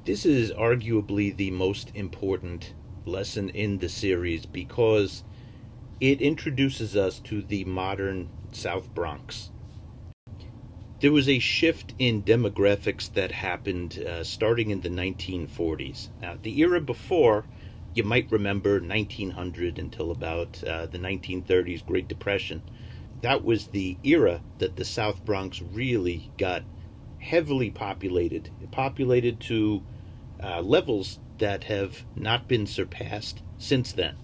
This is arguably the most important lesson in the series because it introduces us to the modern South Bronx. There was a shift in demographics that happened starting in the 1940s. Now, the era before, you might remember 1900 until about the 1930s, Great Depression. That was the era that the South Bronx really got heavily populated. It populated to levels that have not been surpassed since then.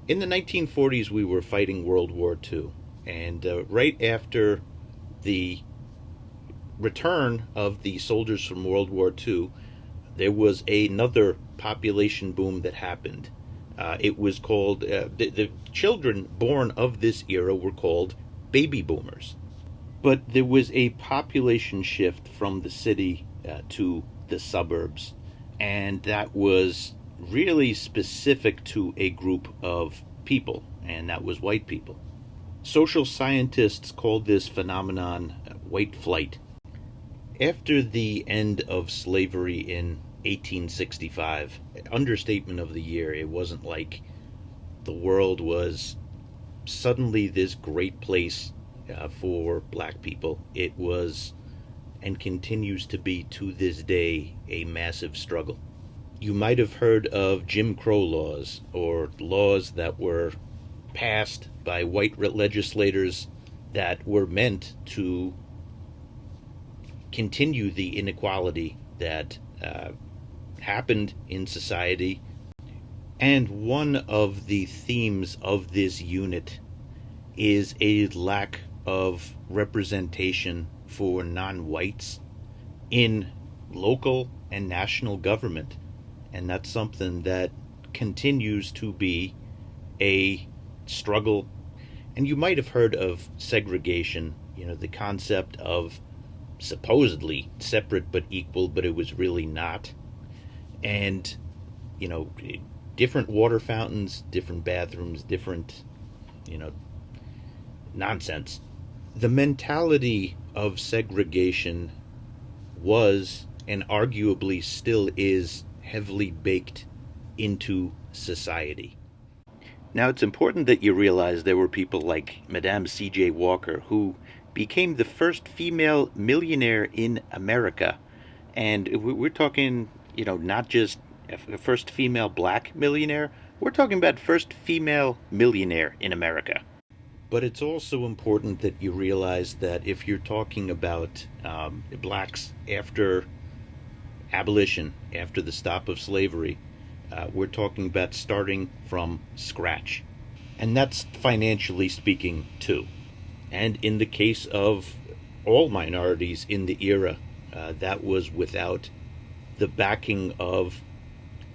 In the 1940s, we were fighting World War II, and right after the return of the soldiers from World War II, there was another population boom that happened. It was called, the children born of this era were called baby boomers. But there was a population shift from the city to the suburbs, and that was really specific to a group of people, and that was white people. Social scientists called this phenomenon white flight. After the end of slavery in 1865, understatement of the year, it wasn't like the world was suddenly this great place for black people. It was, and continues to be to this day, a massive struggle. You might have heard of Jim Crow laws, or laws that were passed by white legislators that were meant to continue the inequality that happened in society. And one of the themes of this unit is a lack of representation for non-whites in local and national government. And that's something that continues to be a struggle. And you might have heard of segregation, the concept of supposedly separate but equal, but it was really not. And, different water fountains, different bathrooms, different, nonsense. The mentality of segregation was, and arguably still is, heavily baked into society. Now, it's important that you realize there were people like Madame C.J. Walker, who became the first female millionaire in America. And we're talking, not just a first female black millionaire, we're talking about first female millionaire in America. But it's also important that you realize that if you're talking about blacks after abolition, after the stop of slavery, we're talking about starting from scratch. And that's financially speaking, too. And in the case of all minorities in the era, that was without the backing of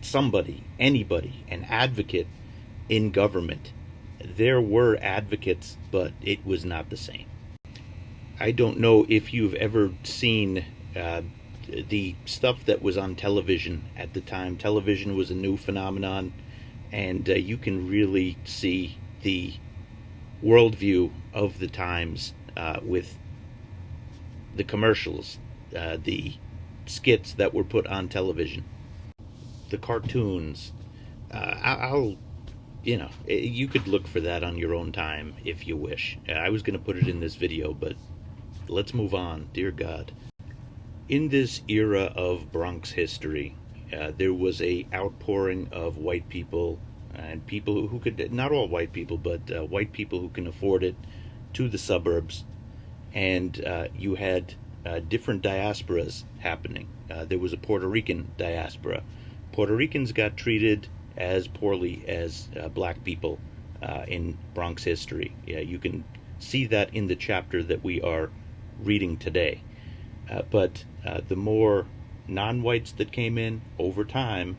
somebody, anybody, an advocate in government. There were advocates, but it was not the same. I don't know if you've ever seen the stuff that was on television at the time. Television was a new phenomenon, and you can really see the worldview of the times with the commercials, the skits that were put on television, the cartoons. You could look for that on your own time if you wish. I was going to put it in this video, but let's move on. Dear God. In this era of Bronx history, there was a outpouring of white people and people who could, not all white people, but white people who can afford it, to the suburbs. And you had different diasporas happening. There was a Puerto Rican diaspora. Puerto Ricans got treated as poorly as black people in Bronx history. You can see that in the chapter that we are reading today. But the more non-whites that came in over time,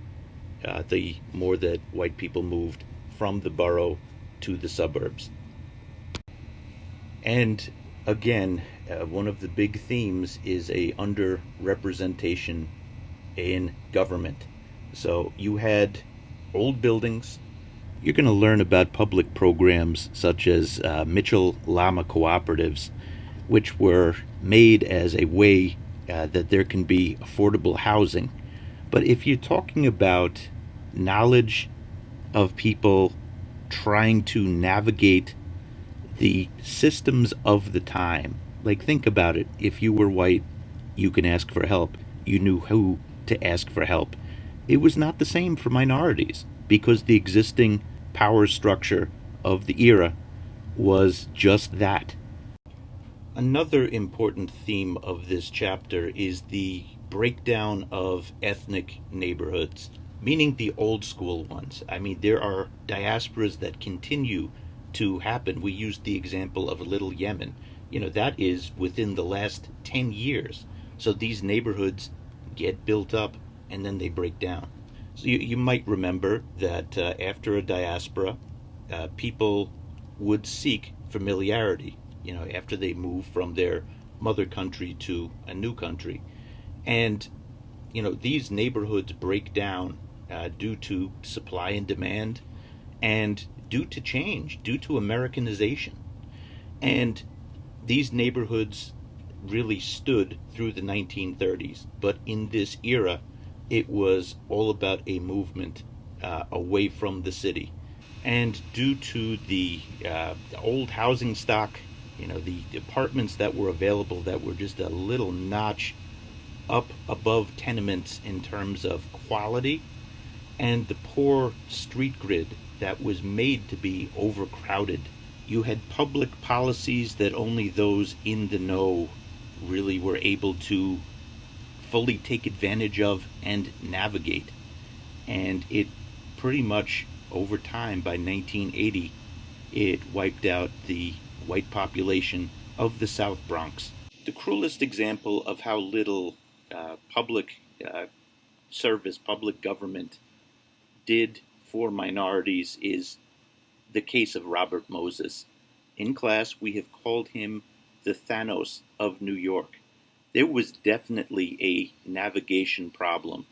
the more that white people moved from the borough to the suburbs. And again, one of the big themes is a underrepresentation in government. So you had old buildings. You're going to learn about public programs such as Mitchell Llama cooperatives, which were made as a way that there can be affordable housing But if you're talking about knowledge of people trying to navigate the systems of the time, like think about it. If you were white, you can ask for help. You knew who to ask for help. It was not the same for minorities because the existing power structure of the era was just that. Another important theme of this chapter is the breakdown of ethnic neighborhoods, meaning the old school ones. I mean, there are diasporas that continue to happen. We used the example of Little Yemen. That is within the last 10 years. So these neighborhoods get built up and then they break down. So you might remember that after a diaspora, people would seek familiarity, after they move from their mother country to a new country. And, these neighborhoods break down due to supply and demand and due to change, due to Americanization. And these neighborhoods really stood through the 1930s. But in this era, it was all about a movement away from the city. And due to the old housing stock, the apartments that were available that were just a little notch up above tenements in terms of quality, and the poor street grid that was made to be overcrowded. You had public policies that only those in the know really were able to fully take advantage of and navigate. And it pretty much, over time, by 1980, it wiped out the white population of the South Bronx. The cruelest example of how little public service, public government did for minorities is the case of Robert Moses. In class, we have called him the Thanos of New York. There was definitely a navigation problem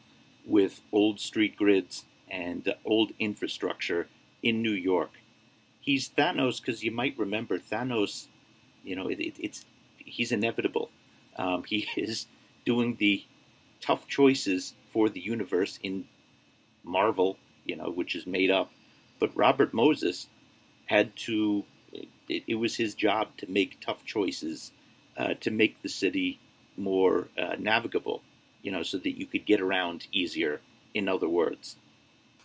with old street grids and old infrastructure in New York. He's Thanos because you might remember Thanos, he's inevitable. He is doing the tough choices for the universe in Marvel, which is made up. But Robert Moses had to, it was his job to make tough choices to make the city more navigable, so that you could get around easier, in other words.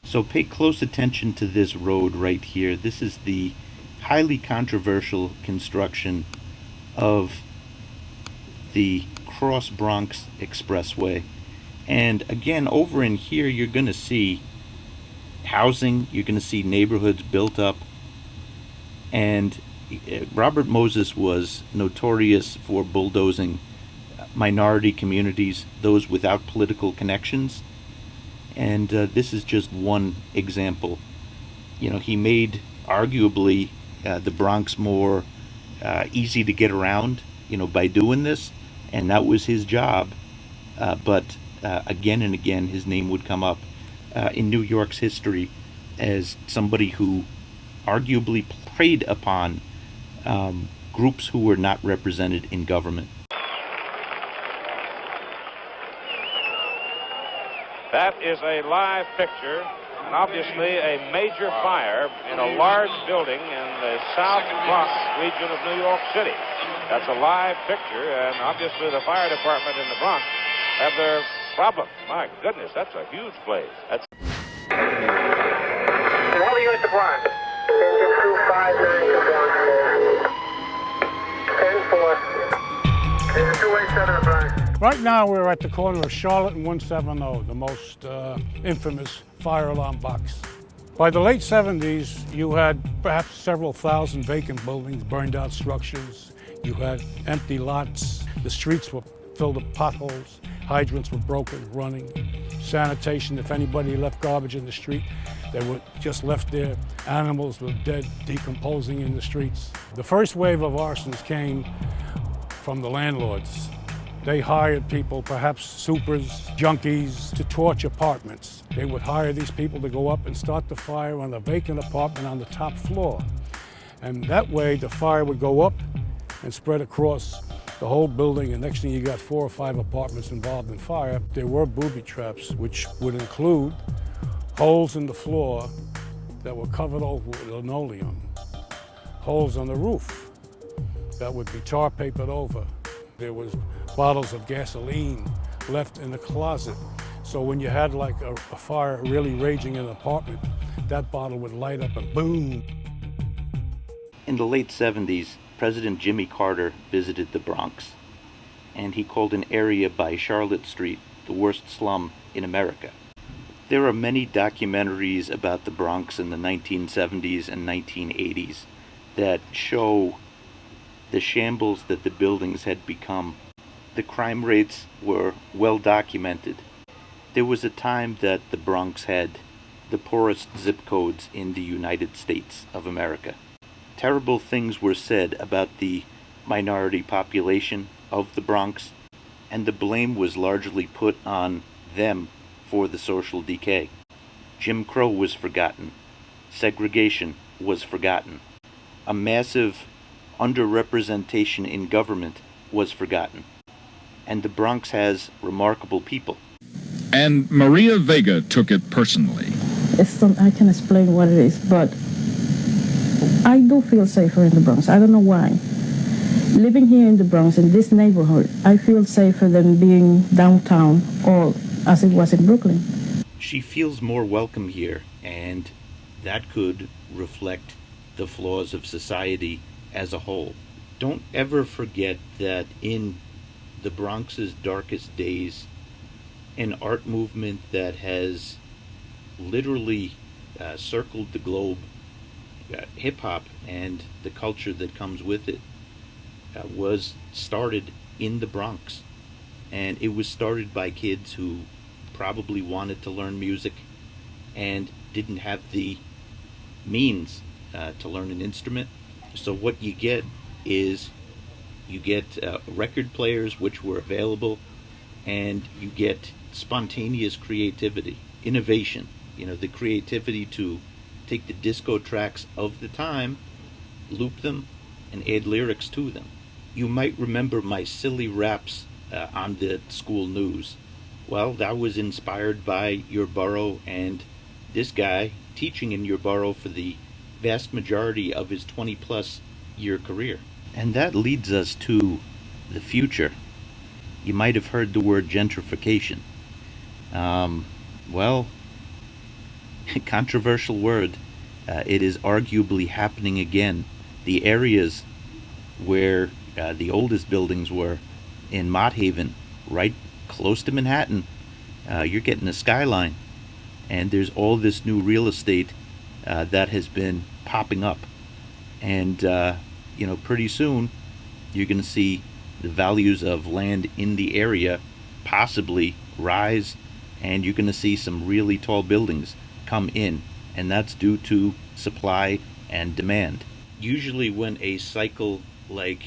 So pay close attention to this road right here. This is the highly controversial construction of the Cross Bronx Expressway. And again, over in here, you're going to see housing, you're going to see neighborhoods built up. And Robert Moses was notorious for bulldozing minority communities, those without political connections. And this is just one example. He made arguably the Bronx more easy to get around, by doing this, and that was his job. But again and again, his name would come up in New York's history as somebody who arguably preyed upon groups who were not represented in government. That is a live picture, and obviously a major fire in a large building in the South Bronx region of New York City. That's a live picture, and obviously the fire department in the Bronx have their problems. My goodness, that's a huge place. That's... All the units to Bronx. Engine 259 to Bronx. 10-4. Engine 287 to Bronx. Right now we're at the corner of Charlotte and 170, the most infamous fire alarm box. By the late 70s, you had perhaps several thousand vacant buildings, burned out structures. You had empty lots. The streets were filled with potholes. Hydrants were broken, running. Sanitation, if anybody left garbage in the street, they were just left there. Animals were dead, decomposing in the streets. The first wave of arsons came from the landlords. They hired people, perhaps supers, junkies, to torch apartments. They would hire these people to go up and start the fire on a vacant apartment on the top floor. And that way, the fire would go up and spread across the whole building, and next thing you got 4 or 5 apartments involved in fire. There were booby traps, which would include holes in the floor that were covered over with linoleum, holes on the roof that would be tar papered over. There was bottles of gasoline left in the closet. So when you had like a fire really raging in an apartment, that bottle would light up and boom. In the late 70s, President Jimmy Carter visited the Bronx, and he called an area by Charlotte Street the worst slum in America. There are many documentaries about the Bronx in the 1970s and 1980s that show the shambles that the buildings had become. The crime rates were well documented. There was a time that the Bronx had the poorest zip codes in the United States of America. Terrible things were said about the minority population of the Bronx, and the blame was largely put on them for the social decay. Jim Crow was forgotten. Segregation was forgotten. A massive underrepresentation in government was forgotten. And the Bronx has remarkable people. And Maria Vega took it personally. I can explain what it is, but I do feel safer in the Bronx. I don't know why. Living here in the Bronx, in this neighborhood, I feel safer than being downtown or as it was in Brooklyn. She feels more welcome here, and that could reflect the flaws of society as a whole. Don't ever forget that in the Bronx's darkest days, an art movement that has literally circled the globe, hip-hop and the culture that comes with it, was started in the Bronx. And it was started by kids who probably wanted to learn music and didn't have the means to learn an instrument. So what you get is you get record players, which were available, and you get spontaneous creativity, innovation. You know, the creativity to take the disco tracks of the time, loop them, and add lyrics to them. You might remember my silly raps on the school news. Well, that was inspired by your borough and this guy teaching in your borough for the vast majority of his 20-plus year career. And that leads us to the future. You might have heard the word gentrification. Well, controversial word. It is arguably happening again. The areas where the oldest buildings were in Mott Haven, right close to Manhattan, you're getting a skyline. And there's all this new real estate that has been popping up. And, pretty soon you're going to see the values of land in the area possibly rise, and you're going to see some really tall buildings come in. And that's due to supply and demand. Usually when a cycle like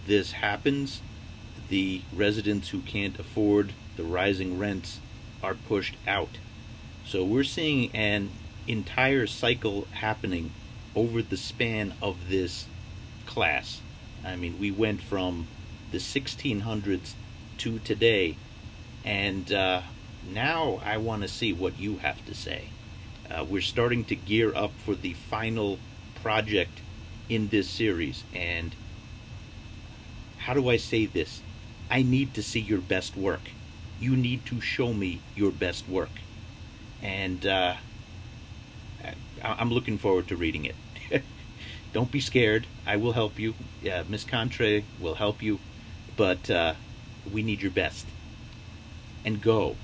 this happens, the residents who can't afford the rising rents are pushed out. So we're seeing an entire cycle happening over the span of this class. I mean, we went from the 1600s to today, and now I want to see what you have to say. We're starting to gear up for the final project in this series, and how do I say this? I need to see your best work. You need to show me your best work. And I'm looking forward to reading it. Don't be scared. I will help you. Miss Contre will help you. But we need your best. And go.